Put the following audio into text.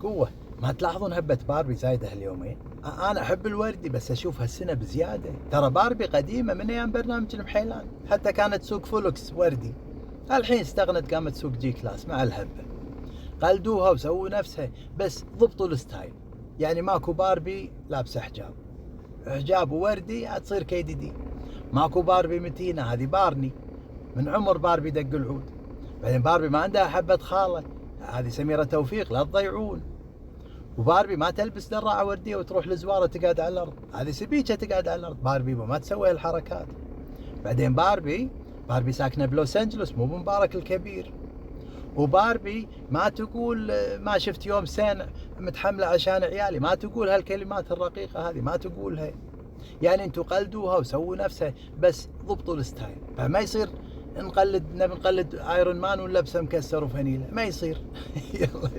قوة. ما تلاحظون هبة باربي زايدة هاليومين؟ أنا أحب الوردي بس أشوف هالسنة بزيادة. ترى باربي قديمة من أيام برنامج المحيلان، حتى كانت تسوق فولكس وردي. الحين استغنت قامت تسوق جي كلاس مع الهبة. قلدوها وسووا نفسها بس ضبطوا الستايل. يعني ماكو باربي لابسة حجاب ووردي تصير KDD. ماكو باربي متينة، هذه بارني من عمر باربي دق العود. بعدين باربي ما عندها حبة خالة، هذه سميرة توفيق لا تضيعون. وباربي ما تلبس دراعة وردية وتروح لزوارة تقعد على الأرض، هذه سبيكة تقعد على الأرض. باربي ما تسوي هالحركات. بعدين باربي ساكنة بلوس أنجلوس مو بمبارك الكبير. وباربي ما تقول ما شفت يوم سنة متحملة عشان عيالي، ما تقول هالكلمات الرقيقة هذه، ما تقولها. يعني انتم قلدوها وسووا نفسها بس ضبطوا الستايل. فما يصير نبي نقلد ايرون مان ونلبسه مكسر وفانيله، ما يصير. يلا.